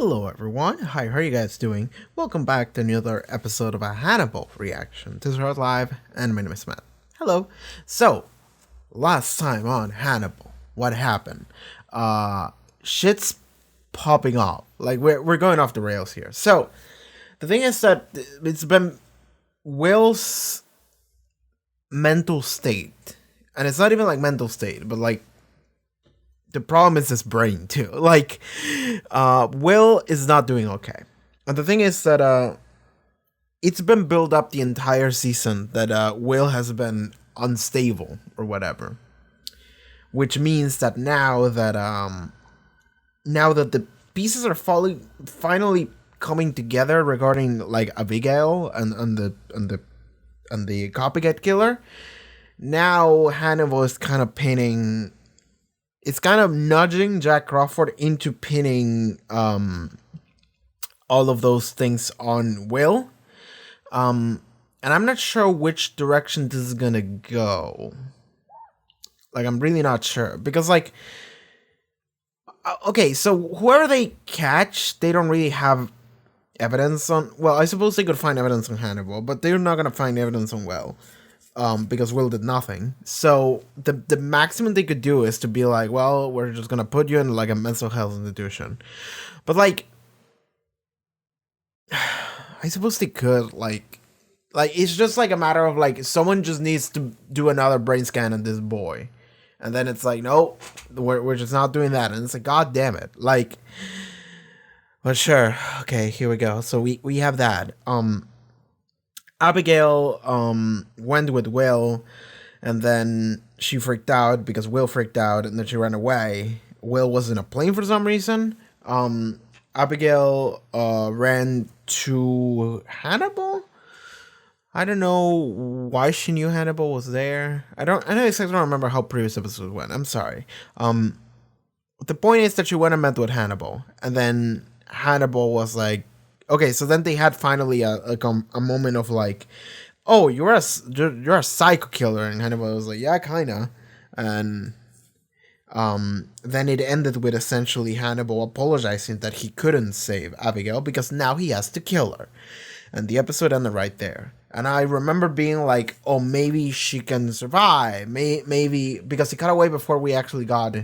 Hello everyone, hi, how are you guys doing? Welcome back to another episode of a Hannibal reaction. This is Haarute Live, and my name is Matt. Hello. So, last time on Hannibal, what happened? Shit's popping off. Like, we're going off the rails here. So, the thing is that it's been Will's mental state. And it's not even like mental state, but like, the problem is his brain too. Like, Will is not doing okay. And the thing is that it's been built up the entire season that Will has been unstable or whatever. Which means that now that the pieces are finally coming together regarding like Abigail and the copycat killer, now Hannibal is kind of pinning. It's kind of nudging Jack Crawford into pinning all of those things on Will. And I'm not sure which direction this is gonna go. Like, I'm really not sure. Because, like, okay, so whoever they catch, they don't really have evidence on. Well, I suppose they could find evidence on Hannibal, but they're not gonna find evidence on Will. Because Will did nothing. So the maximum they could do is to be like, well, we're just gonna put you in like a mental health institution. But like, I suppose they could like it's just like a matter of like someone just needs to do another brain scan on this boy, and then it's like, no, we're just not doing that, and it's like, god damn it, like. But sure, okay, here we go. So we have that. Abigail went with Will, and then she freaked out because Will freaked out, and then she ran away. Will was in a plane for some reason. Abigail ran to Hannibal. I don't know why she knew Hannibal was there. I don't exactly remember how previous episodes went. I'm sorry. The point is that she went and met with Hannibal, and then Hannibal was like, okay, so then they had finally a moment of like, oh, you're a psycho killer, and Hannibal was like, yeah, kinda, and then it ended with essentially Hannibal apologizing that he couldn't save Abigail because now he has to kill her, and the episode ended right there. And I remember being like, oh, maybe she can survive, maybe because he got away before we actually got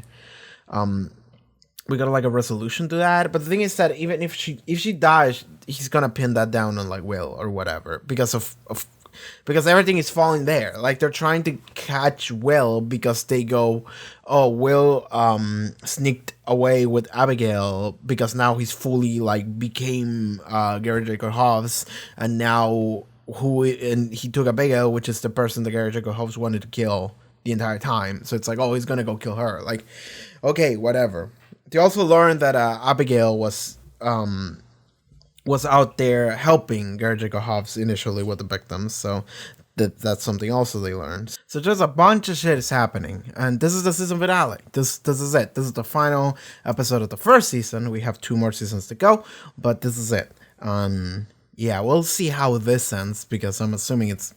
like a resolution to that. But the thing is that even if she dies, he's gonna pin that down on like Will or whatever because because everything is falling there. Like, they're trying to catch Will because they go, oh, Will sneaked away with Abigail because now he's fully like became Gary Jacob Hobbs, and now he took Abigail, which is the person that Gary Jacob Hobbs wanted to kill the entire time. So it's like, oh, he's gonna go kill her. Like, okay, whatever. They also learned that Abigail was out there helping Gary Jacob Hobbs initially with the victims, so that's something also they learned. So just a bunch of shit is happening, and this is the season finale. This is it. This is the final episode of the first season. We have 2 more seasons to go, but this is it. Yeah, we'll see how this ends because I'm assuming it's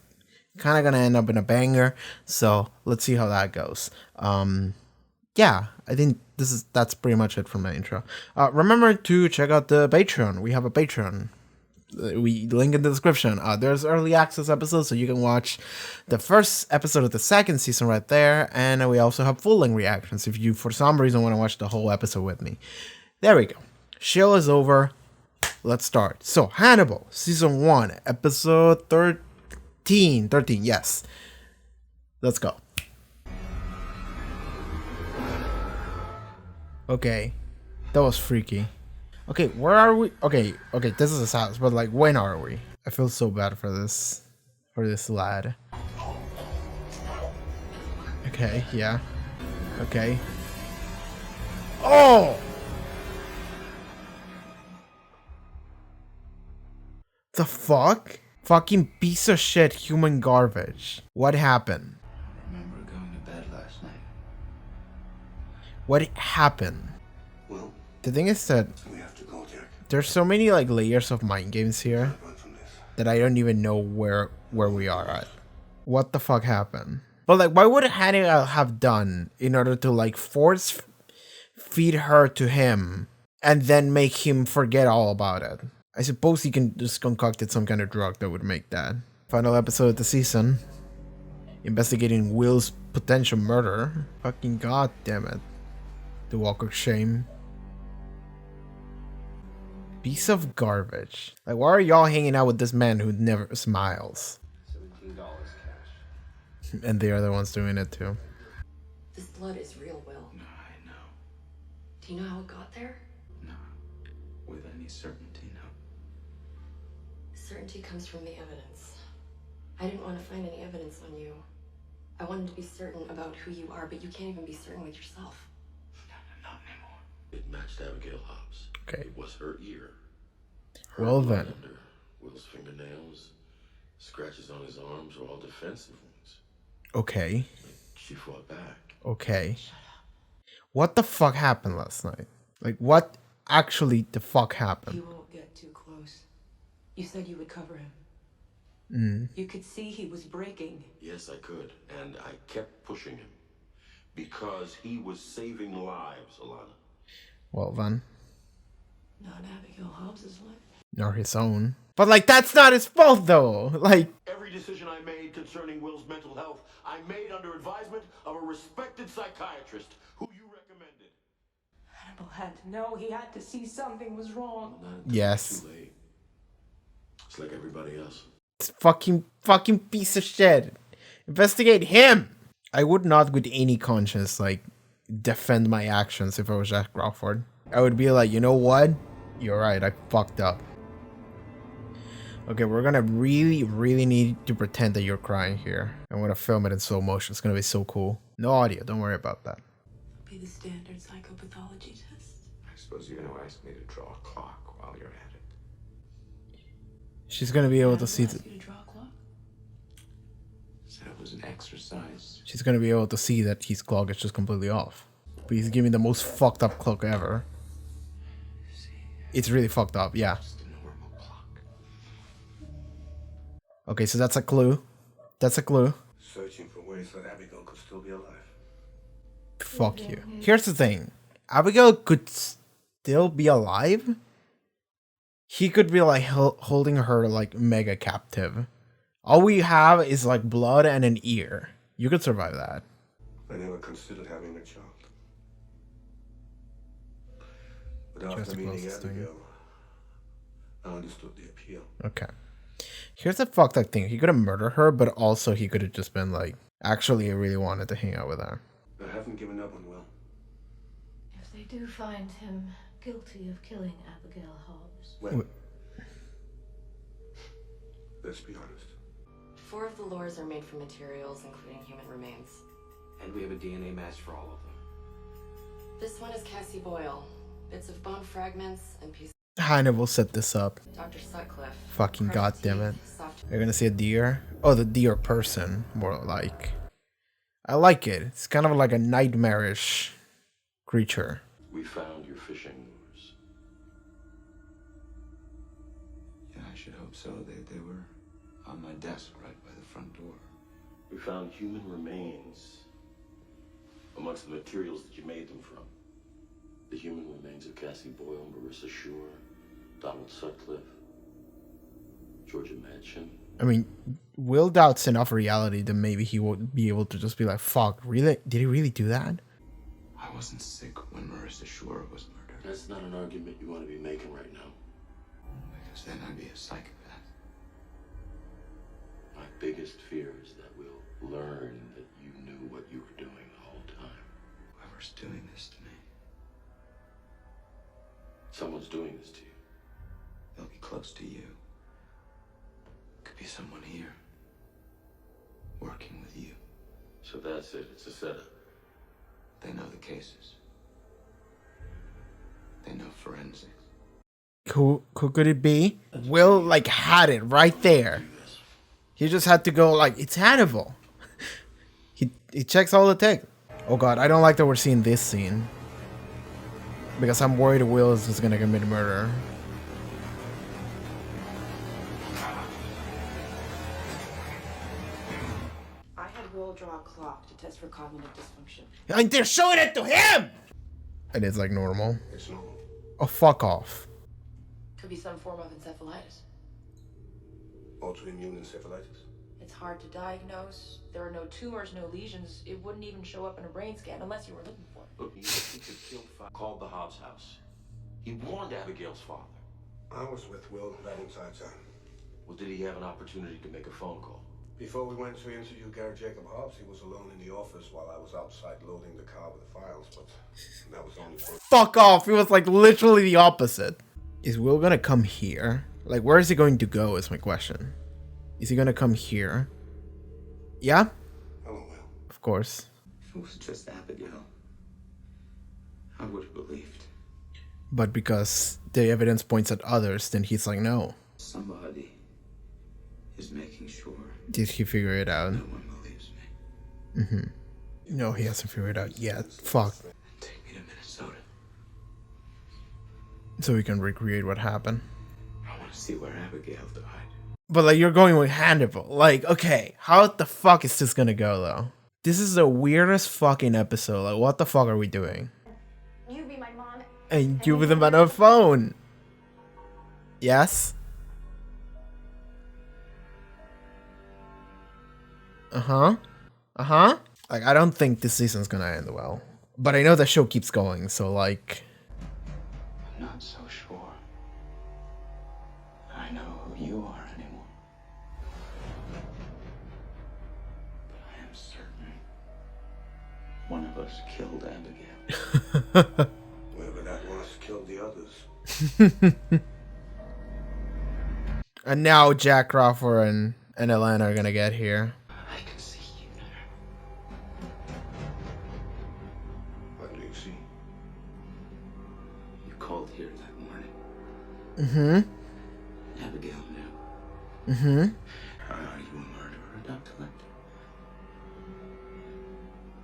kind of gonna end up in a banger. So let's see how that goes. Yeah, I think that's pretty much it from my intro. Remember to check out the Patreon. We have a Patreon. We link in the description. There's early access episodes, so you can watch the first episode of the second season right there. And we also have full-length reactions if you, for some reason, want to watch the whole episode with me. There we go. Shield is over. Let's start. So, Hannibal, Season 1, Episode 13. 13, yes. Let's go. Okay, that was freaky. Okay, where are we? Okay, this is his house, but like, when are we? I feel so bad for this lad. Okay, yeah. Okay. Oh! The fuck? Fucking piece of shit human garbage. What happened? What happened? Well, the thing is that we have to go, Jack. There's so many like layers of mind games here that I don't even know where we are at. What the fuck happened? But like, why would Hannibal have done in order to like force feed her to him and then make him forget all about it. I suppose he can just concocted some kind of drug that would make that. Final episode of the season. Investigating Will's potential murder. Fucking god damn it. The Walk of Shame. Piece of garbage. Like, why are y'all hanging out with this man who never smiles? $17 cash. And they are the ones doing it too. This blood is real, Will. No, I know. Do you know how it got there? No. With any certainty, no. Certainty comes from the evidence. I didn't want to find any evidence on you. I wanted to be certain about who you are, but you can't even be certain with yourself. Not anymore. It matched Abigail Hobbs. Okay. It was her ear. Her Well blood then. under Will's fingernails, scratches on his arms were all defensive wounds. Okay. She fought back. Okay. What the fuck happened last night? Like, what actually the fuck happened? You won't get too close. You said you would cover him. Mm. You could see he was breaking. Yes, I could, and I kept pushing him because he was saving lives, Alana. Well then. Not Abigail Hobbs's life. Nor his own. But like, that's not his fault though. Like, Every decision I made concerning Will's mental health, I made under advisement of a respected psychiatrist who you recommended. Hannibal had to know. He had to see something was wrong. Not until Yes. it's too late. It's like everybody else. this fucking piece of shit. Investigate him. I would not with any conscience like defend my actions if I was Jack Crawford. I would be like, you know what? You're right, I fucked up. Okay, we're gonna really need to pretend that you're crying here. I'm gonna film it in slow motion. It's gonna be so cool. No audio, don't worry about that. It'll be the standard psychopathology test. I suppose you're going to ask me to draw a clock while you're at it. She's gonna be able to see Ask you to draw a clock? Said it was an exercise. she's gonna be able to see that his clock is just completely off. But he's giving the most fucked up clock ever. See, It's really fucked up, yeah. just a normal clock. Okay, so that's a clue. That's a clue. Searching for ways that Abigail could still be alive. Fuck you. Here's the thing. Abigail could still be alive. He could be like holding her like mega captive. All we have is like blood and an ear. You could survive that. I never considered having a child. But Just after the meeting closest thing. Abigail, I understood the appeal. Okay. Here's the fucked up thing. He could have murdered her, but also he could have just been like, actually, I really wanted to hang out with her. I haven't given up on Will. If they do find him guilty of killing Abigail Hobbs. Well, let's be honest. 4 of the lures are made from materials, including human remains. And we have a DNA match for all of them. This one is Cassie Boyle. Bits of bone fragments and pieces Hannibal set this up. of Dr. Sutcliffe. Fucking Crushed goddammit. teeth, soft You're gonna see a deer? Oh, the deer person, more like. I like it. It's kind of like a nightmarish creature. We found your fishing lures. Yeah, I should hope so. They were on my desk right by the front door. We found human remains amongst the materials that you made them from. The human remains of Cassie Boyle, Marissa Shore, Donald Sutcliffe, Georgia Madchen. I mean, Will doubts enough reality that maybe he would be able to just be like, fuck, really? Did he really do that? I wasn't sick when Marissa Shore was murdered. That's not an argument you want to be making right now. Because then I'd be a psychopath. My biggest fear is that we'll learn that you knew what you were doing the whole time. Whoever's doing this to me, Someone's doing this to you. they'll be close to you. Could be someone here. Working with you. So that's it. It's a setup. They know the cases. They know forensics. Who could it be? Will, like, had it right there. He just had to go, like, it's Hannibal. he checks all the tech. Oh god, I don't like that we're seeing this scene. Because I'm worried Will is just gonna commit murder. I had Will draw a clock to test for cognitive dysfunction. And they're showing it to him! And it's like normal. It's normal. Oh, fuck off. Could be some form of encephalitis. Autoimmune encephalitis. It's hard to diagnose. There are no tumors, no lesions. It wouldn't even show up in a brain scan unless you were looking for it. Look, he could kill called the Hobbs house. He warned Abigail's father. I was with Will that entire time. Well, did he have an opportunity to make a phone call? Before we went to interview Gary Jacob Hobbs, he was alone in the office while I was outside loading the car with the files, but that was only for... Fuck off. It was like literally the opposite. Is Will gonna come here? Like, where is he going to go is my question. Is he gonna come here? Yeah? Hello, Will. Of course. If it was just Abigail, I would have believed. But because the evidence points at others, then he's like, no. Somebody is making sure Did he figure it out? no one believes me. No, he hasn't figured it out yet. Fuck. Take me to Minnesota. So we can recreate what happened. I want to see where Abigail died. But like, you're going with Hannibal. Like, okay, how the fuck is this gonna go though? This is the weirdest fucking episode. Like, what the fuck are we doing? You be my mom. And you with him on a phone. Yes? Uh-huh. Uh-huh. Like, I don't think this season's gonna end well. But I know the show keeps going, so like... I'm not so sure. I know who you are anymore. But I am certain one of us killed Abigail. Whoever that was killed the others. And now Jack Crawford and Atlanta are gonna get here. I can see you now. What do you see? You called here that morning. Mm-hmm. Abigail knew. Mm-hmm. Are you a murderer, Dr. Lecter?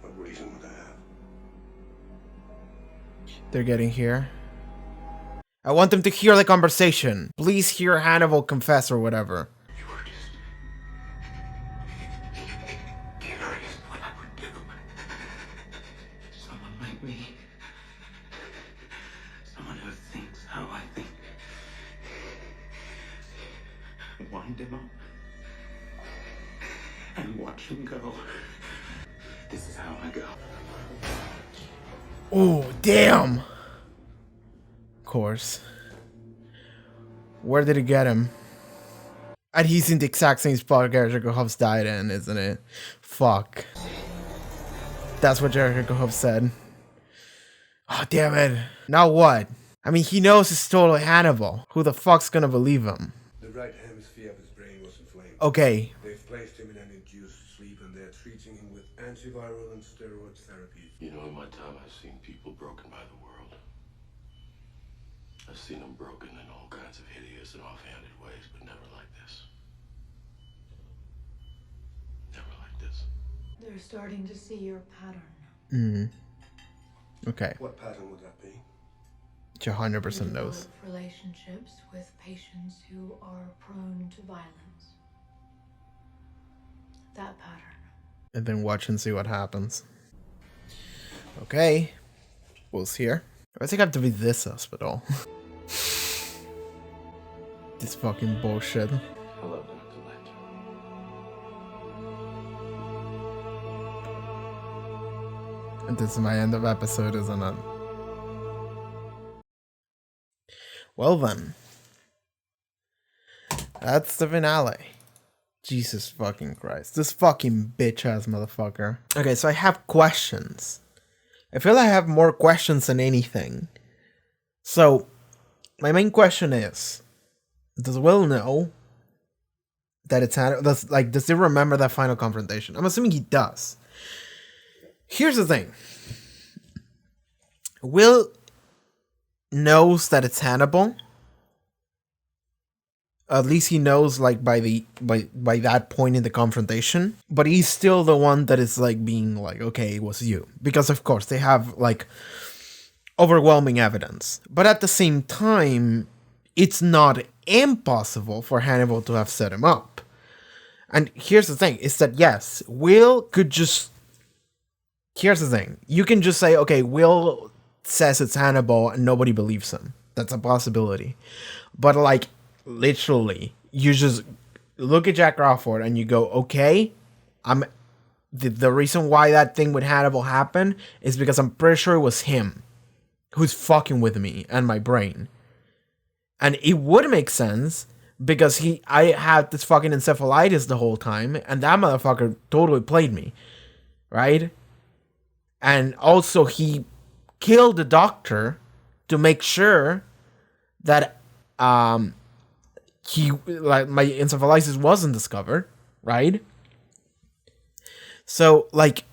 What reason would I have? They're getting here. I want them to hear the conversation. Please hear Hannibal confess or whatever. You were just curious what I would do. Someone like me. Someone who thinks how I think. Wind him up. And watch him go. This is how I go. Oh, damn. Of course. Where did he get him? And he's in the exact same spot Jericho Hobbs died in, isn't it? Fuck. That's what Jericho Hobbs said. Oh, damn it. Now what? I mean, he knows it's totally Hannibal. Who the fuck's gonna believe him? The right hemisphere of his brain was inflamed. Okay. They've placed him in an induced sleep and they're treating him with antiviral and steroid therapy. You know, in my time, I've seen people broken by the world. I've seen them broken in all kinds of hideous and offhanded ways, but never like this. Never like this. They're starting to see your pattern. Okay. What pattern would that be? She 100% knows. Develop relationships with patients who are prone to violence. That pattern. And then watch and see what happens. Okay. Will's here. I think I have to be this hospital. This fucking bullshit. Hello, Dr. Lecter. And this is my end of episode, isn't it? Well then. That's the finale. Jesus fucking Christ. This fucking bitch ass motherfucker. Okay, so I have questions. I feel I have more questions than anything. So, my main question is, does Will know that it's Hannibal? Does he remember that final confrontation? I'm assuming he does. Here's the thing. Will knows that it's Hannibal. At least he knows, like, by that point in the confrontation. But he's still the one that is, like, being like, okay, it was you. Because, of course, they have, like, overwhelming evidence. But at the same time, it's not impossible for Hannibal to have set him up. And here's the thing, is that, yes, Will could just... Here's the thing. You can just say, okay, Will says it's Hannibal and nobody believes him. That's a possibility. But like literally, you just look at Jack Crawford and you go, okay, I'm the reason why that thing with Hannibal happened is because I'm pretty sure it was him who's fucking with me and my brain. And it would make sense because I had this fucking encephalitis the whole time, and that motherfucker totally played me, right? And also he killed the doctor to make sure that he like my encephalitis wasn't discovered, right? So like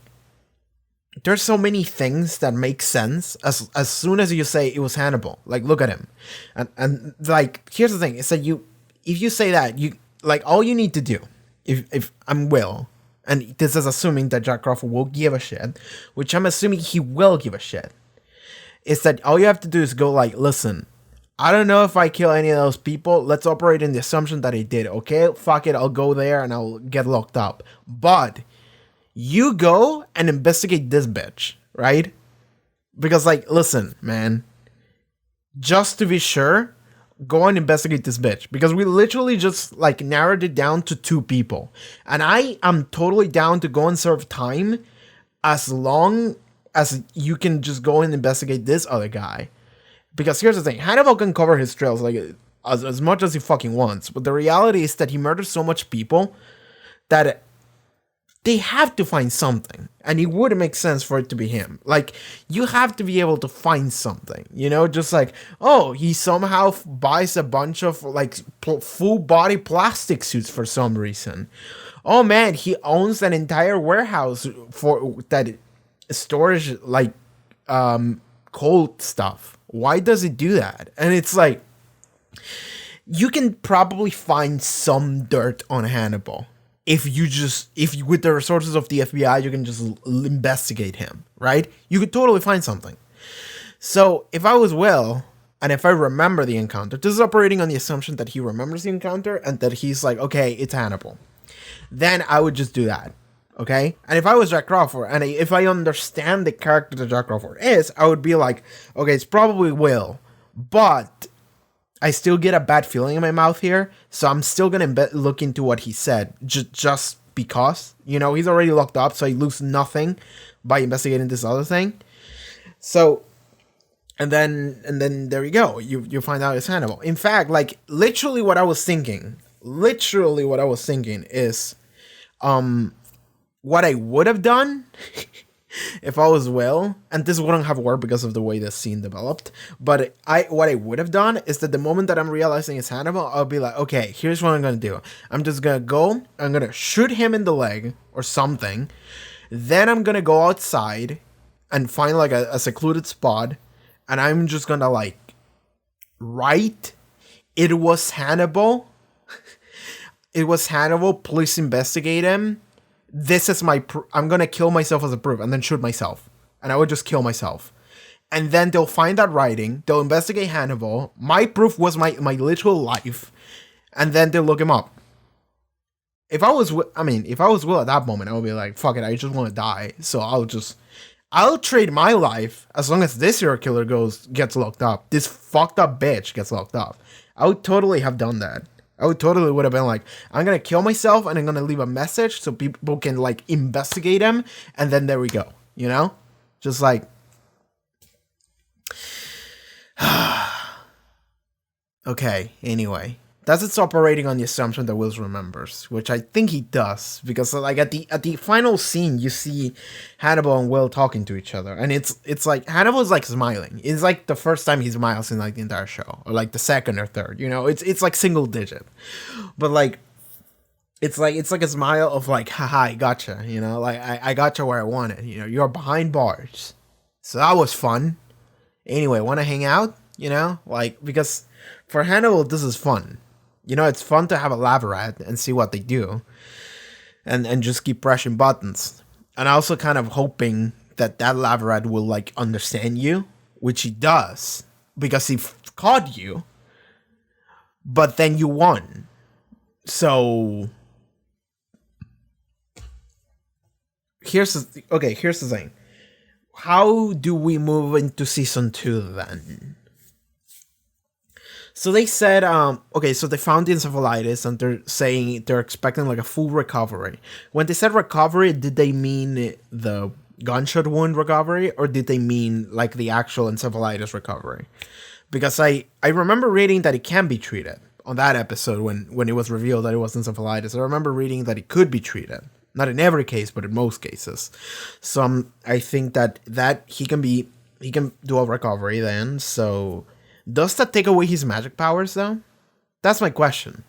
there's so many things that make sense as soon as you say it was Hannibal. Like look at him. And like here's the thing, is that if you say that, you like all you need to do, if I'm Will, and this is assuming that Jack Crawford will give a shit, which I'm assuming he will give a shit, is that all you have to do is go like, listen, I don't know if I kill any of those people. Let's operate in the assumption that I did. Okay, fuck it, I'll go there and I'll get locked up. But you go and investigate this bitch, right? Because like, listen, man, just to be sure, go and investigate this bitch, because we literally just like narrowed it down to 2 people, and I am totally down to go and serve time as long as you can just go and investigate this other guy. Because here's the thing, Hannibal can cover his trails like as much as he fucking wants, but the reality is that he murders so much people that they have to find something, and it wouldn't make sense for it to be him. Like, you have to be able to find something, you know, just like, oh, he somehow buys a bunch of like full body plastic suits for some reason. Oh man, he owns an entire warehouse for that stores like cold stuff. Why does he do that? And it's like, you can probably find some dirt on Hannibal. If you with the resources of the FBI, you can just investigate him, right? You could totally find something. So if I was Will, and if I remember the encounter, this is operating on the assumption that he remembers the encounter and that he's like, okay, it's Hannibal. Then I would just do that, okay? And if I was Jack Crawford, and if I understand the character that Jack Crawford is, I would be like, okay, it's probably Will, but I still get a bad feeling in my mouth here, so I'm still gonna look into what he said, just because, you know, he's already locked up, so he loses nothing by investigating this other thing. So, and then there you go, you find out it's Hannibal. In fact, like literally what I was thinking is, what I would have done if I was Will, and this wouldn't have worked because of the way the scene developed, but what I would have done is that the moment that I'm realizing it's Hannibal, I'll be like, okay, here's what I'm gonna do. I'm just gonna go, I'm gonna shoot him in the leg or something, then I'm gonna go outside and find like a secluded spot, and I'm just gonna like write, it was Hannibal, it was Hannibal, please investigate him. This is my I'm gonna kill myself as a proof, and then shoot myself, and I would just kill myself, and then they'll find that writing, they'll investigate Hannibal, my proof was my literal life, and then they'll look him up. If I was Will at that moment, I would be like, fuck it, I just want to die, so I'll trade my life as long as this serial killer gets locked up, this fucked up bitch gets locked up. I would totally have done that. I would have been like, I'm gonna kill myself and I'm gonna leave a message so people can like investigate him, and then there we go, you know? Just like okay, anyway. That's it's operating on the assumption that Will remembers, which I think he does, because like at the final scene you see Hannibal and Will talking to each other, and it's like Hannibal is like smiling. It's like the first time he smiles in like the entire show, or like the second or third, you know. It's like single digit, but like it's like a smile of like, haha, I gotcha, you know, like I gotcha where I wanted, you know, you're behind bars, so that was fun. Anyway, want to hang out, you know, like, because for Hannibal this is fun. You know, it's fun to have a lab rat and see what they do, and just keep pressing buttons. And also kind of hoping that lab rat will like understand you, which he does, because he caught you, but then you won. So here's the thing. How do we move into season 2 then? So they said, okay, so they found the encephalitis and they're saying they're expecting like a full recovery. When they said recovery, did they mean the gunshot wound recovery or did they mean like the actual encephalitis recovery? Because I remember reading that it can be treated on that episode when it was revealed that it was encephalitis. I remember reading that it could be treated. Not in every case, but in most cases. So I think that he can do a recovery then, so... Does that take away his magic powers, though? That's my question.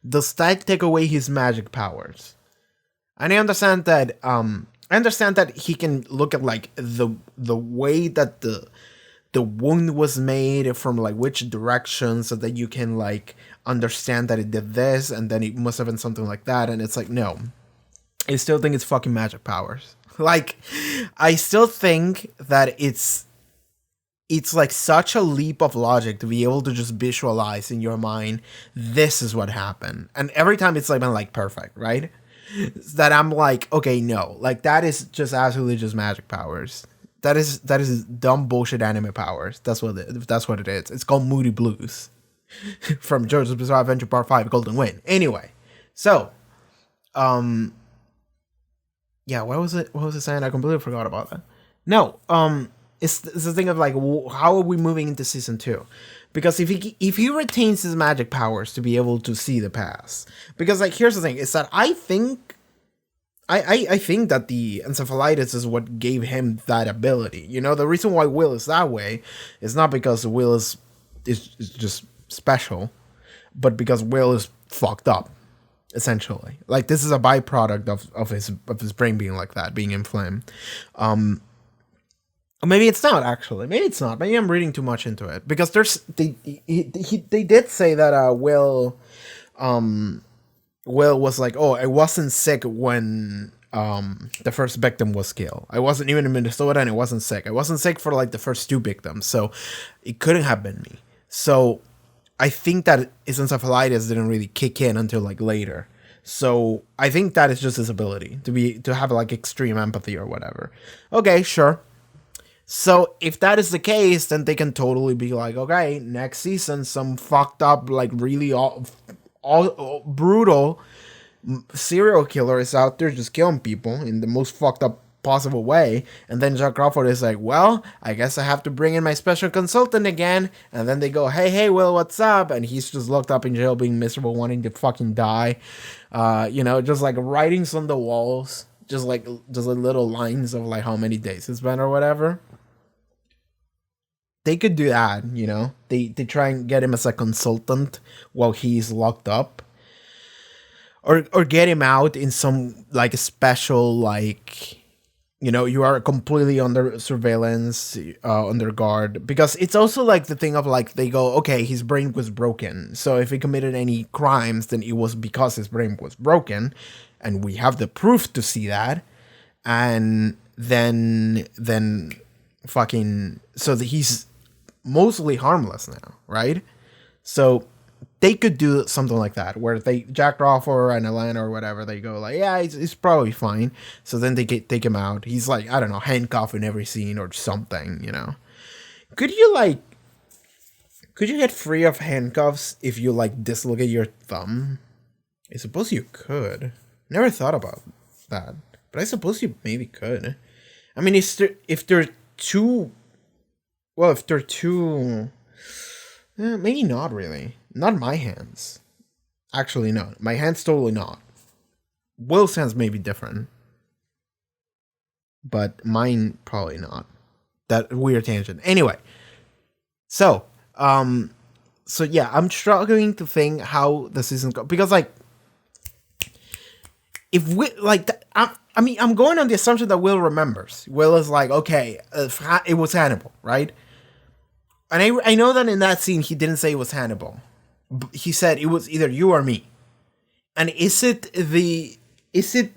Does that take away his magic powers? And I understand that he can look at like the way that the wound was made from like which direction, so that you can like understand that it did this and then it must have been something like that. And it's like, no, I still think it's fucking magic powers. Like, I still think that it's like such a leap of logic to be able to just visualize in your mind, this is what happened. And every time it's like been like perfect, right? That I'm like, okay, no, like that is just absolutely just magic powers. That is dumb bullshit anime powers. That's what it is. It's called Moody Blues from JoJo's Bizarre Adventure Part 5 Golden Wind. Anyway, so yeah, what was it saying? I completely forgot about that. No, it's the thing of like, how are we moving into season 2? Because if he retains his magic powers to be able to see the past, because like here's the thing, is that I think that the encephalitis is what gave him that ability. You know, the reason why Will is that way is not because Will is just special, but because Will is fucked up. Essentially, like this is a byproduct of his brain being like that, being inflamed. Maybe it's not actually. Maybe it's not. Maybe I'm reading too much into it because they did say that Will was like, oh, I wasn't sick when the first victim was killed. I wasn't even in Minnesota and I wasn't sick. I wasn't sick for like the first 2 victims, so it couldn't have been me. So I think that his encephalitis didn't really kick in until like later. So I think that is just his ability to have like extreme empathy or whatever. Okay, sure. So if that is the case, then they can totally be like, okay, next season, some fucked up, like really all brutal serial killer is out there just killing people in the most fucked up possible way. And then Jack Crawford is like, well, I guess I have to bring in my special consultant again. And then they go, hey, Will, what's up? And he's just locked up in jail being miserable, wanting to fucking die. Just like writings on the walls, just like little lines of like how many days it's been or whatever. They could do that, you know. They try and get him as a consultant while he's locked up. Or get him out in some like special, like, you know, you are completely under surveillance, under guard. Because it's also like the thing of like, they go, okay, his brain was broken. So if he committed any crimes, then it was because his brain was broken. And we have the proof to see that. And then fucking, so that he's mostly harmless now, right? So they could do something like that, where Jack Crawford and Atlanta or whatever, they go like, yeah, he's probably fine. So then they take him out. He's like, I don't know, handcuffed in every scene or something, you know. Could you get free of handcuffs if you like dislocate your thumb? I suppose you could. Never thought about that, but I suppose you maybe could. I mean, if they're too, maybe not really. Not my hands. Actually, no. My hands totally not. Will's hands may be different. But mine probably not. That weird tangent. Anyway. So yeah, I'm struggling to think how the season goes. Because, like, if we, like, I'm going on the assumption that Will remembers. Will is like, okay, it was Hannibal, right? And I know that in that scene, he didn't say it was Hannibal. He said it was either you or me. And is it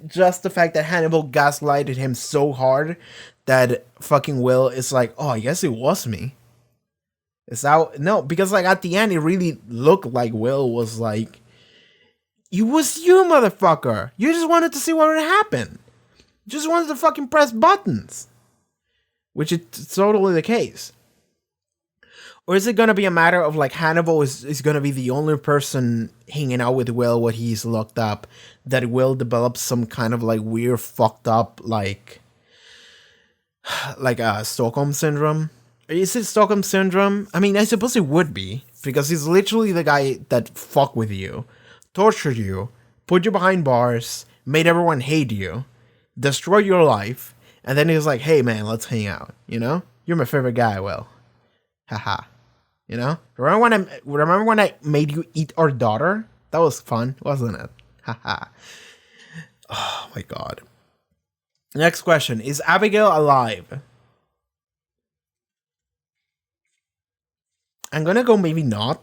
just the fact that Hannibal gaslighted him so hard that fucking Will is like, oh, I guess it was me? Is that, no, because like at the end, it really looked like Will was like, it was you, motherfucker. You just wanted to see what would happen. You just wanted to fucking press buttons. Which is totally the case. Or is it gonna be a matter of like Hannibal is gonna be the only person hanging out with Will when he's locked up, that Will develops some kind of like weird fucked up like a Stockholm syndrome? Is it Stockholm syndrome? I mean, I suppose it would be, because he's literally the guy that fucked with you, tortured you, put you behind bars, made everyone hate you, destroyed your life, and then he's like, hey man, let's hang out, you know? You're my favorite guy, Will. Haha. You know? Remember when I made you eat our daughter? That was fun, wasn't it? Haha. Oh my god. Next question. Is Abigail alive? I'm gonna go maybe not,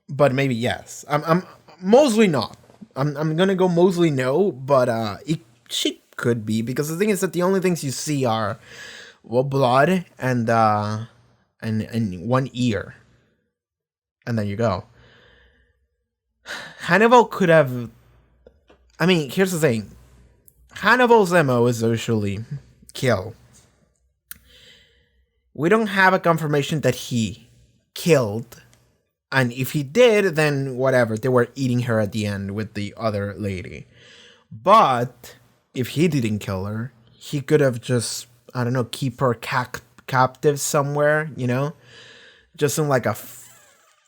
but maybe yes. I'm mostly not. I'm gonna go mostly no, but she could be, because the thing is that the only things you see are, well, blood and one ear. And then you go. Hannibal could have... I mean, here's the thing. Hannibal's MO is usually kill. We don't have a confirmation that he killed. And if he did, then whatever. They were eating her at the end with the other lady. But if he didn't kill her, he could have just, I don't know, keep her captive somewhere, you know? Just in like a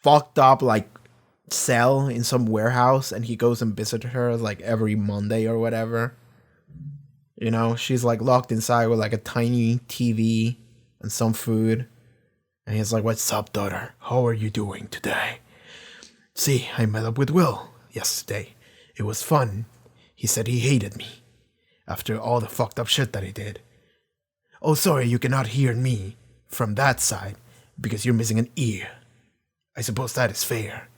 fucked up like cell in some warehouse, and he goes and visits her like every Monday or whatever. You know, she's like locked inside with like a tiny TV and some food, and he's like, what's up, daughter? How are you doing today? See, I met up with Will yesterday. It was fun. He said he hated me after all the fucked up shit that he did. Oh, sorry, you cannot hear me from that side because you're missing an ear. I suppose that is fair.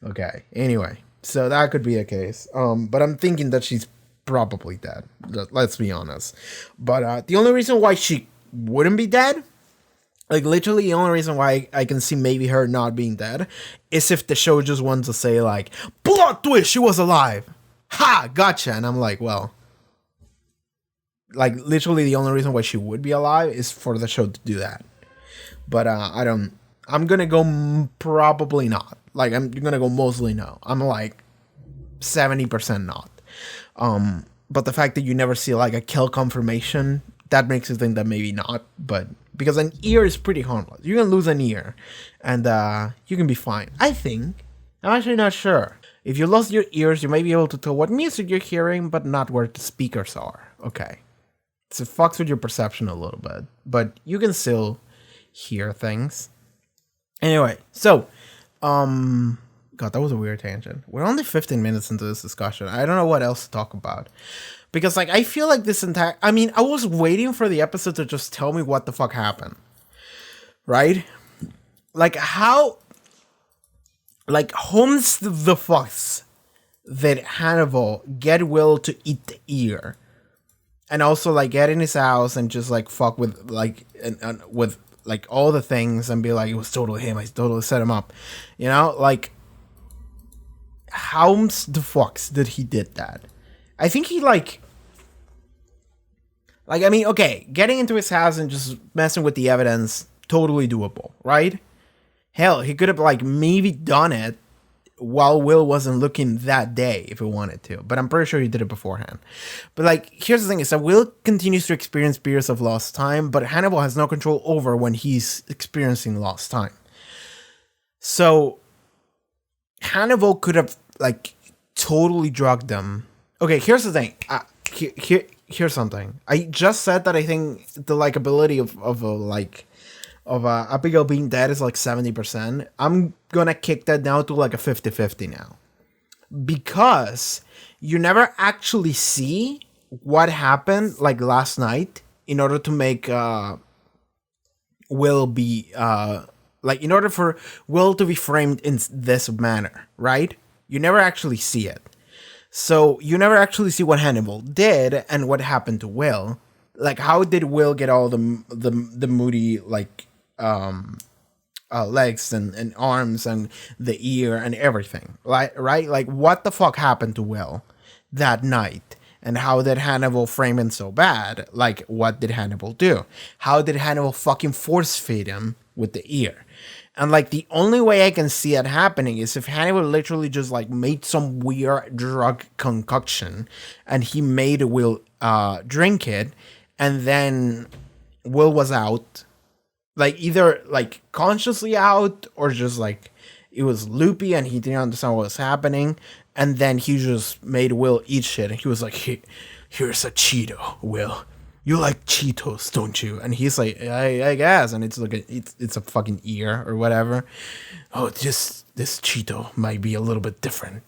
Okay, anyway, so that could be a case. But I'm thinking that she's probably dead. Let's be honest. But the only reason why she wouldn't be dead, like literally the only reason why I can see maybe her not being dead, is if the show just wants to say like, plot twist, she was alive. Ha, gotcha. And I'm like, well, like literally the only reason why she would be alive is for the show to do that. But I'm gonna go probably not. Like, I'm gonna go mostly no. I'm like 70% not. But the fact that you never see like a kill confirmation, that makes you think that maybe not. But because an ear is pretty harmless. You can lose an ear and you can be fine. I think. I'm actually not sure. If you lost your ears, you may be able to tell what music you're hearing, but not where the speakers are. Okay. So it fucks with your perception a little bit. But you can still hear things. Anyway, so God, that was a weird tangent. We're only 15 minutes into this discussion. I don't know what else to talk about. Because like I feel like this entire, I mean, I was waiting for the episode to just tell me what the fuck happened. Right? Like how the fucks did Hannibal get Will to eat the ear? And also like get in his house and just like fuck with like and with like all the things and be like, it was totally him, I totally set him up, you know? Like how the fucks did he did that? I think he like I mean, okay, getting into his house and just messing with the evidence, totally doable, right? Hell, he could have like maybe done it while Will wasn't looking that day if he wanted to, but I'm pretty sure he did it beforehand. But like, here's the thing is that Will continues to experience periods of lost time, but Hannibal has no control over when he's experiencing lost time. So Hannibal could have like totally drugged them. Okay, here's the thing. Here's something. I just said that I think the likability of Abigail being dead is like 70%. I'm gonna kick that down to like a 50-50 now. Because you never actually see what happened like last night in order to make Will be like in order for Will to be framed in this manner, right? You never actually see it. So you never actually see what Hannibal did and what happened to Will. Like how did Will get all the moody like legs and arms and the ear and everything, right? Like what the fuck happened to Will that night, and how did Hannibal frame him so bad? Like what did Hannibal do? How did Hannibal fucking force feed him with the ear? And like the only way I can see it happening is if Hannibal literally just like made some weird drug concoction and he made Will drink it, and then Will was out, like either like consciously out or just like it was loopy and he didn't understand what was happening, and then he just made Will eat shit and he was like, here's a Cheeto, Will. You like Cheetos, don't you? And he's like, I guess. And it's like it's a fucking ear or whatever. Oh, this Cheeto might be a little bit different.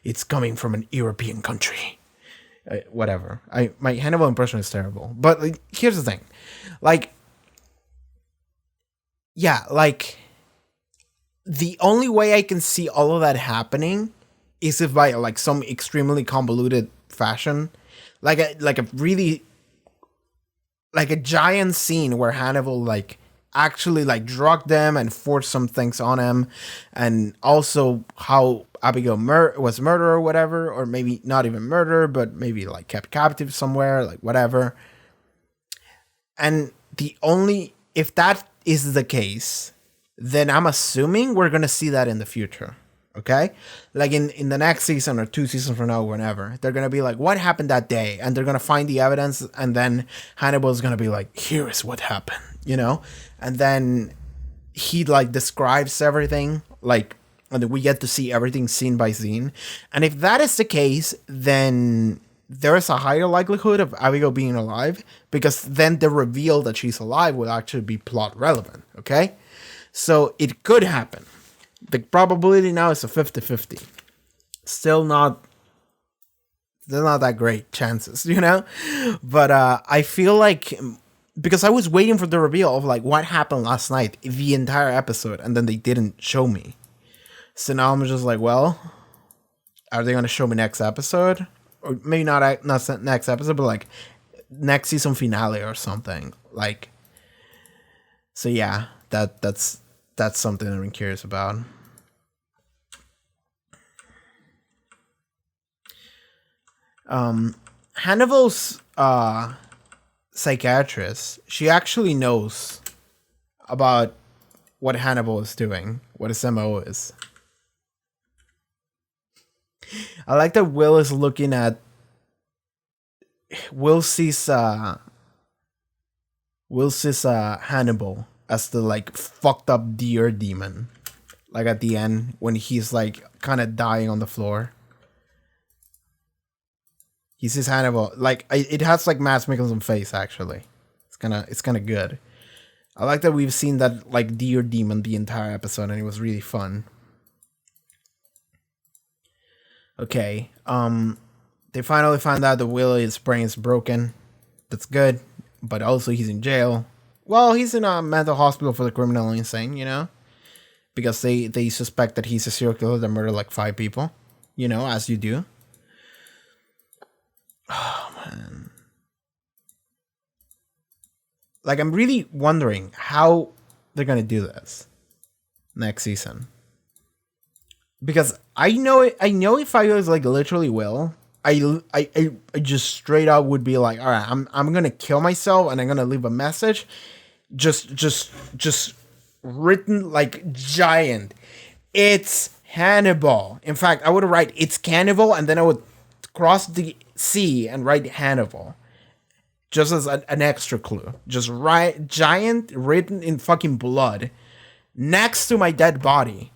It's coming from an European country. Whatever. My Hannibal impression is terrible. But like, here's the thing. Like, yeah, like the only way I can see all of that happening is if by like some extremely convoluted fashion, like a really like a giant scene where Hannibal like actually like drugged them and forced some things on him, and also how Abigail was murdered or whatever, or maybe not even murder, but maybe like kept captive somewhere, like whatever. And if that is the case, then I'm assuming we're gonna see that in the future. Okay, like in the next season or 2 seasons from now, whenever, they're gonna be like, what happened that day, and they're gonna find the evidence, and then Hannibal's gonna be like, here is what happened, and then he like describes everything, like, and we get to see everything scene by scene. And if that is the case, then there is a higher likelihood of Abigail being alive, because then the reveal that she's alive will actually be plot relevant. Okay, so it could happen. The probability now is a 50-50. Still not that great chances, But I feel like, because I was waiting for the reveal of like what happened last night, the entire episode, and then they didn't show me. So now I'm just like, well, are they going to show me next episode? Or maybe not next episode, but like next season finale or something. Like, so yeah, that's something I'm curious about. Hannibal's psychiatrist, she actually knows about what Hannibal is doing, what his MO is. I like that Will is looking at Will sees Hannibal as the like fucked up deer demon, like at the end when he's like kind of dying on the floor. He sees Hannibal, like it has like Mads Mikkelsen face actually. It's kind of good. I like that we've seen that like deer demon the entire episode, and it was really fun. Okay, they finally find out that Will's brain is broken. That's good, but also he's in jail. Well, he's in a mental hospital for the criminally insane, because they suspect that he's a serial killer that murdered like 5 people, as you do. Oh man, like I'm really wondering how they're gonna do this next season. Because I know if I was like literally Will, I just straight up would be like, all right, I'm gonna kill myself and I'm gonna leave a message, just written like giant. It's Hannibal. In fact, I would write it's Cannibal, and then I would cross the C and write Hannibal, just as an extra clue. Just write giant written in fucking blood next to my dead body.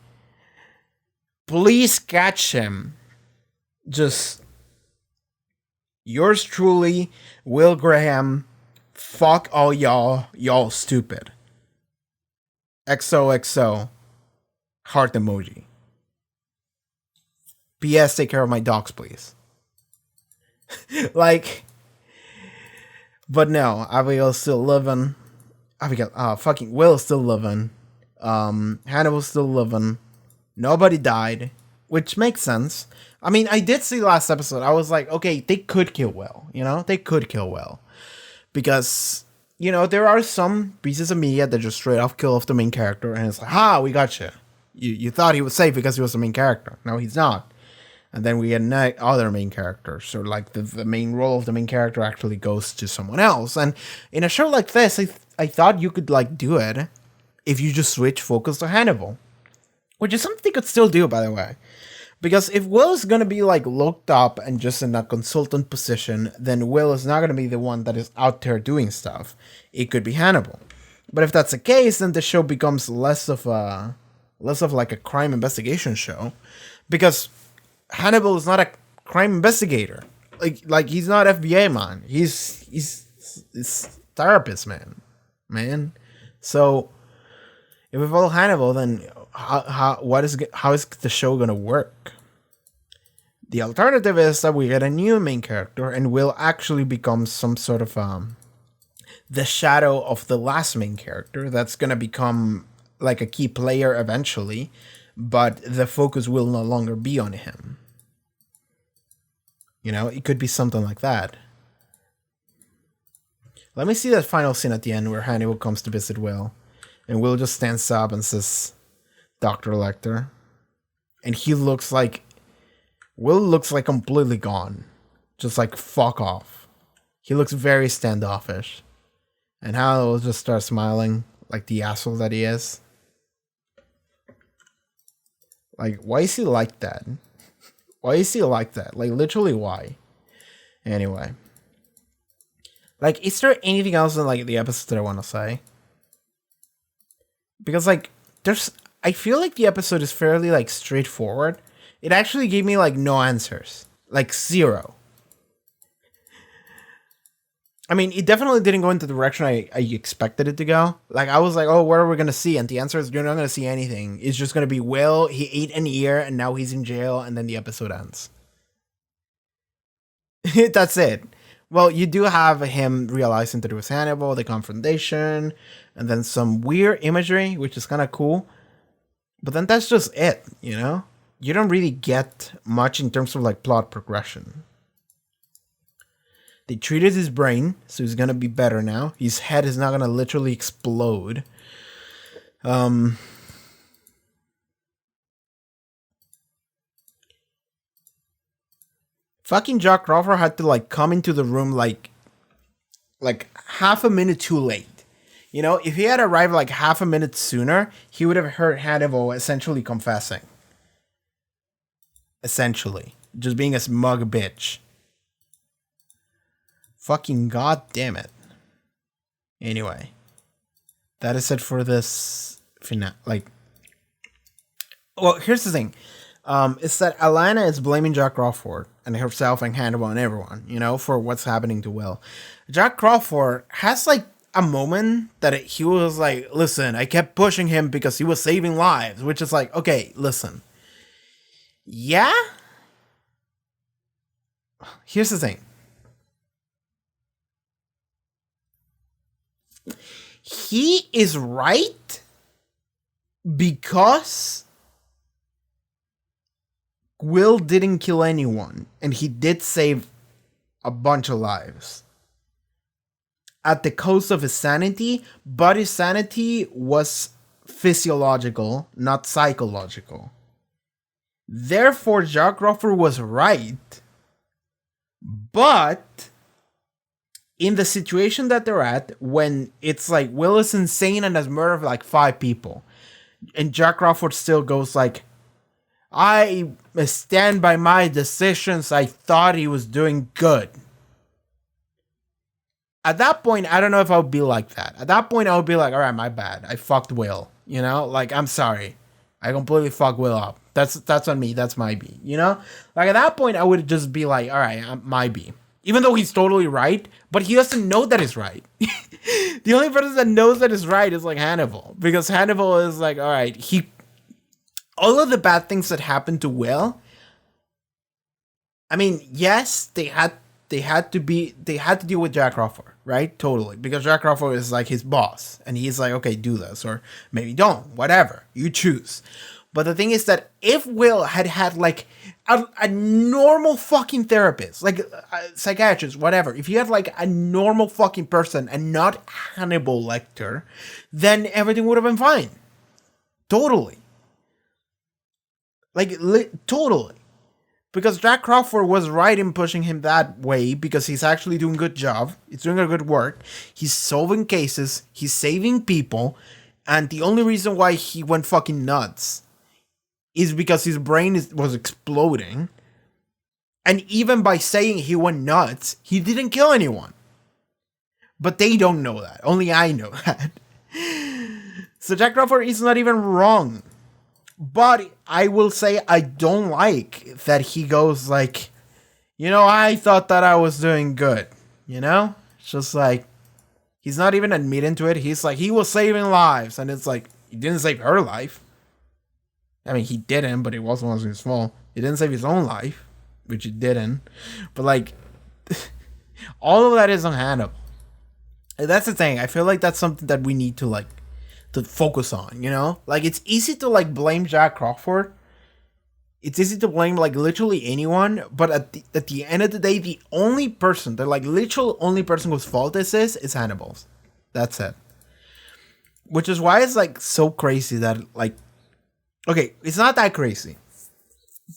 Please catch him. Just yours truly, Will Graham. Fuck all y'all stupid. XOXO. Heart emoji. P.S. Take care of my dogs, please. Like, but no, Abigail's still living. Fucking Will's still living. Hannibal's still living. Nobody died, which makes sense. I mean, I did see last episode. I was like, okay, they could kill Will. They could kill Will. Because, there are some pieces of media that just straight off kill off the main character. And it's like, we got you. You thought he was safe because he was the main character. No, he's not. And then we get other main characters. So, like, the main role of the main character actually goes to someone else. And in a show like this, I thought you could, like, do it. if you just switch focus to Hannibal, which is something they could still do, by the way. Because if Will is going to be like looked up and just in a consultant position, then Will is not going to be the one that is out there doing stuff. It could be Hannibal. But if that's the case, then the show becomes less of like a crime investigation show, because Hannibal is not a crime investigator. Like he's not FBI man. He's therapist man. So if we follow Hannibal, then how is the show gonna work? The alternative is that we get a new main character and Will actually become some sort of the shadow of the last main character that's gonna become like a key player eventually, but the focus will no longer be on him. You know, it could be something like that. Let me see that final scene at the end where Hannibal comes to visit Will, and Will just stands up and says, "Dr. Lecter," and Will looks like completely gone, just like fuck off. He looks very standoffish, and Hannibal just starts smiling like the asshole that he is. Like, why is he like that? Why is he like that? Like, literally, why? Anyway. Like, is there anything else in, like, the episode that I want to say? Because, like, I feel like the episode is fairly, like, straightforward. It actually gave me, like, no answers. Like, zero. I mean, it definitely didn't go into the direction I expected it to go. Like, I was like, oh, what are we going to see? And the answer is, you're not going to see anything. It's just going to be Will, he ate an ear, and now he's in jail, and then the episode ends. That's it. Well, you do have him realizing that it was Hannibal, the confrontation, and then some weird imagery, which is kind of cool. But then that's just it, you know? You don't really get much in terms of, like, plot progression. They treated his brain, so he's gonna be better now. His head is not gonna literally explode. Fucking Jack Crawford had to like come into the room like half a minute too late. You know, if he had arrived like half a minute sooner, he would have heard Hannibal essentially confessing. Essentially. Just being a smug bitch. Fucking god damn it. Anyway. That is it for this finale. Like, well, here's the thing. It's that Alana is blaming Jack Crawford and herself and Hannibal and everyone, you know, for what's happening to Will. Jack Crawford has like a moment that he was like, listen, I kept pushing him because he was saving lives, which is like, okay, listen. Yeah? Here's the thing. He is right because Will didn't kill anyone, and he did save a bunch of lives at the cost of his sanity, but his sanity was physiological, not psychological. Therefore, Jack Crawford was right, but in the situation that they're at, when it's like Will is insane and has murdered like 5 people, and Jack Crawford still goes like, I stand by my decisions. I thought he was doing good. At that point, I don't know if I would be like that. At that point, I would be like, all right, my bad. I fucked Will. You know, like, I'm sorry. I completely fucked Will up. That's on me. That's my B. You know, like at that point, I would just be like, all right, my B. Even though he's totally right, but he doesn't know that he's right. The only person that knows that he's right is like Hannibal, because Hannibal is like, all right, all of the bad things that happened to Will, I mean, yes, they had to deal with Jack Crawford, right? Totally. Because Jack Crawford is like his boss, and he's like, okay, do this, or maybe don't, whatever, you choose. But the thing is that if Will had like a normal fucking therapist, like a psychiatrist, whatever, if you had like a normal fucking person and not Hannibal Lecter, then everything would have been fine. Totally. Like, totally. Because Jack Crawford was right in pushing him that way, because he's actually doing a good job. He's doing a good work. He's solving cases. He's saving people. And the only reason why he went fucking nuts is because his brain was exploding. And even by saying he went nuts, he didn't kill anyone. But they don't know that. Only I know that. So Jack Crawford is not even wrong. But I will say I don't like that he goes like, I thought that I was doing good. It's just like, he's not even admitting to it. He's like, he was saving lives. And it's like, he didn't save her life. I mean, he didn't, but it wasn't his fault. He didn't save his own life, which he didn't. But like, all of that is on Hannibal. And that's the thing. I feel like that's something that we need to focus on, Like, it's easy to blame Jack Crawford. It's easy to blame literally anyone, but at the end of the day, the only person, the literal only person whose fault this is Hannibal's. That's it. Which is why it's so crazy that okay, it's not that crazy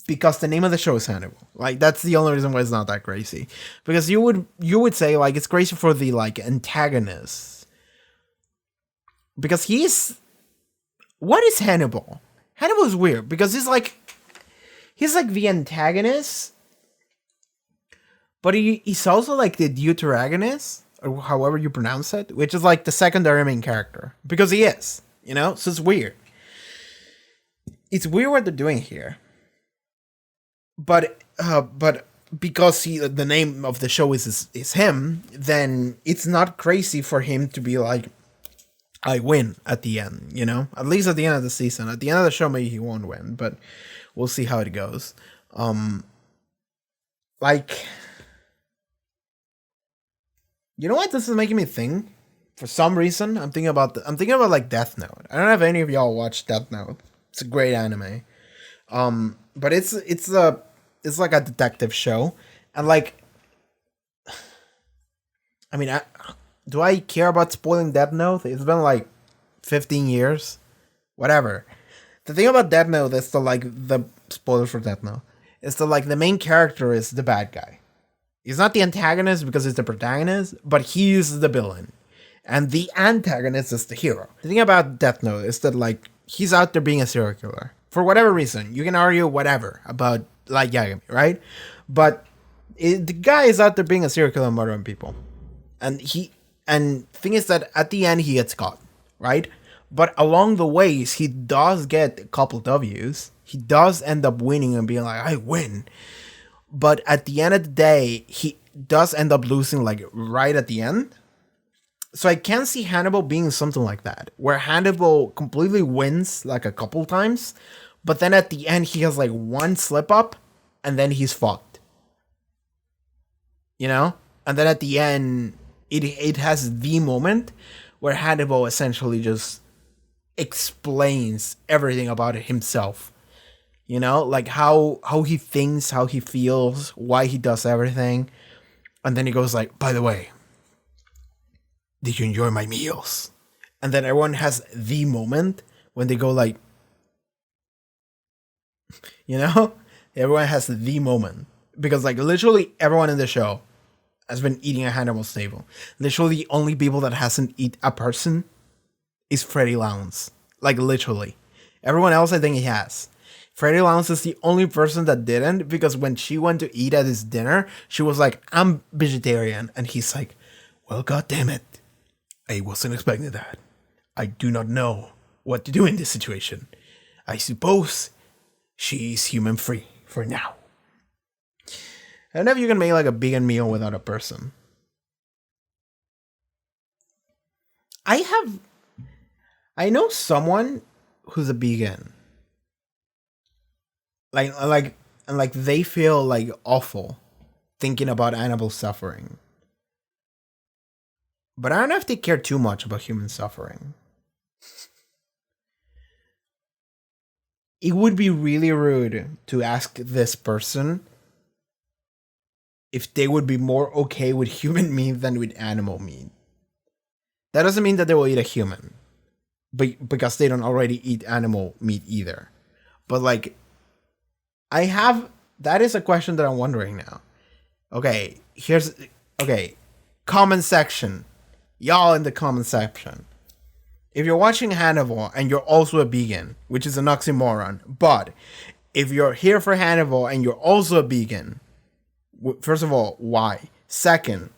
because the name of the show is Hannibal. That's the only reason why it's not that crazy. Because you would say it's crazy for the antagonist. Because what is Hannibal? Hannibal is weird because he's the antagonist, but he's also the deuteragonist, or however you pronounce it, which is the secondary main character, because he is, so it's weird. It's weird what they're doing here, but because the name of the show is him, then it's not crazy for him to be I win at the end, at least at the end of the season. At the end of the show, maybe he won't win, but we'll see how it goes. You know what this is making me think? For some reason, I'm thinking about Death Note. I don't know if any of y'all watched Death Note. It's a great anime. But it's like a detective show, and I mean, do I care about spoiling Death Note? It's been 15 years, whatever. The thing about Death Note is the spoiler for Death Note is the main character is the bad guy. He's not the antagonist because he's the protagonist, but he is the villain, and the antagonist is the hero. The thing about Death Note is that he's out there being a serial killer for whatever reason. You can argue whatever about Yagami, right? But the guy is out there being a serial killer and murdering people, and thing is that at the end he gets caught, right? But along the ways, he does get a couple W's. He does end up winning and being I win. But at the end of the day, he does end up losing right at the end. So I can see Hannibal being something like that, where Hannibal completely wins a couple times, but then at the end he has one slip up, and then he's fucked. And then at the end, it has the moment where Hannibal essentially just explains everything about it himself. How he thinks, how he feels, why he does everything. And then he goes by the way, did you enjoy my meals? And then everyone has the moment when they go everyone has the moment. Because literally everyone in the show has been eating at Hannibal's table. Literally the only people that hasn't eat a person is Freddie Lounds. Literally. Everyone else I think he has. Freddie Lounds is the only person that didn't, because when she went to eat at his dinner, she was I'm vegetarian. And he's well, god damn it. I wasn't expecting that. I do not know what to do in this situation. I suppose she's human free for now. I don't know if you can make a vegan meal without a person. I know someone who's a vegan. And they feel awful thinking about animal suffering. But I don't know if they care too much about human suffering. It would be really rude to ask this person if they would be more okay with human meat than with animal meat. That doesn't mean that they will eat a human, but because they don't already eat animal meat either. But that is a question that I'm wondering now. Okay, comment section. Y'all in the comment section. If you're watching Hannibal and you're also a vegan, which is an oxymoron, but if you're here for Hannibal and you're also a vegan, first of all, why? Second,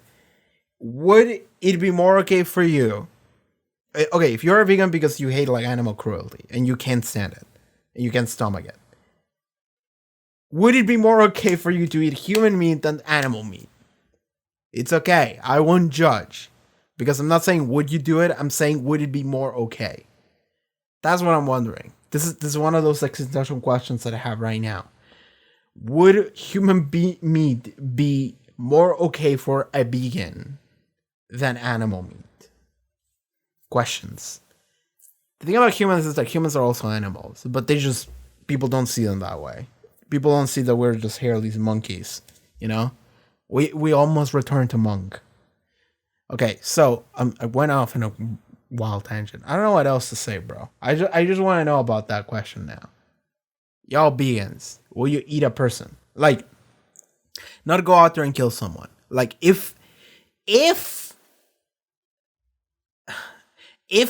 would it be more okay for you? Okay, if you're a vegan because you hate like animal cruelty and you can't stand it and you can't stomach it, would it be more okay for you to eat human meat than animal meat? It's okay. I won't judge. Because I'm not saying would you do it, I'm saying would it be more okay? That's what I'm wondering. This is one of those existential questions that I have right now. Would human meat be more okay for a vegan than animal meat? Questions. The thing about humans is that humans are also animals, but people don't see them that way. People don't see that we're just hairless monkeys, you know? We almost returned to monk. Okay, so I went off in a wild tangent. I don't know what else to say, bro. I just want to know about that question now. Y'all vegans, will you eat a person? Like, not go out there and kill someone. Like, if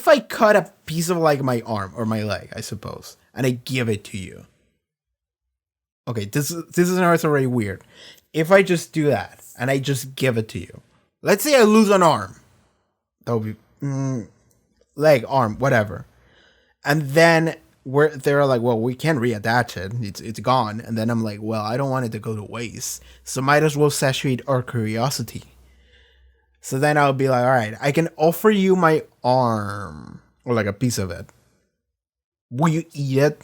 I cut a piece of like my arm or my leg, I suppose, and I give it to you. Okay, this is already weird. If I just do that and I just give it to you. Let's say I lose an arm. That would be leg, arm, whatever. And then they're like, well, we can't reattach it. It's gone. And then I'm like, well, I don't want it to go to waste. So might as well satiate our curiosity. So then I'll be like, all right, I can offer you my arm or like a piece of it. Will you eat it?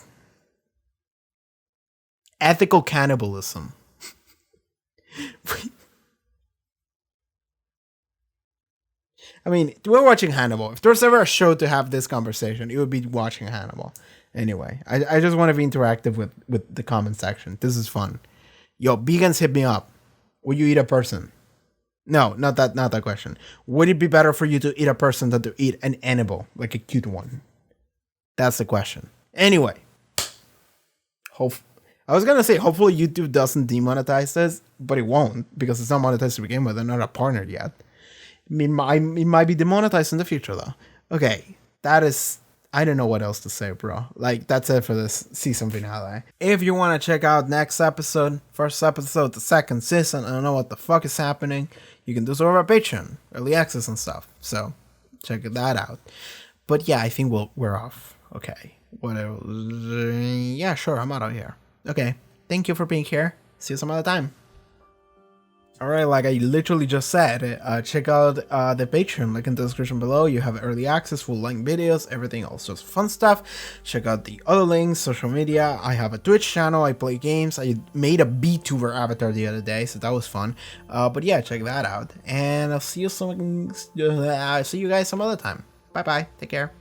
Ethical cannibalism. I mean, we're watching Hannibal. If there's ever a show to have this conversation, it would be watching Hannibal. Anyway, I just want to be interactive with the comment section. This is fun. Yo, vegans, hit me up. Would you eat a person? No, not that question. Would it be better for you to eat a person than to eat an animal, like a cute one? That's the question. Anyway, I was gonna say hopefully YouTube doesn't demonetize this, but it won't because it's not monetized to begin with. They're not a partner yet. It might be demonetized in the future though. Okay, I don't know what else to say, bro. Like, that's it for this season finale. If you want to check out next episode, first episode, the second season, I don't know what the fuck is happening, you can do so over our Patreon, early access and stuff. So check that out. But yeah, I think we're off. Okay. What else? Yeah, sure, I'm out of here. Okay. Thank you for being here. See you some other time. Alright, like I literally just said, check out the Patreon, link in the description below. You have early access, full-length videos, everything else, just fun stuff. Check out the other links, social media. I have a Twitch channel, I play games. I made a VTuber avatar the other day, so that was fun. But yeah, check that out. And I'll see you guys some other time. Bye-bye. Take care.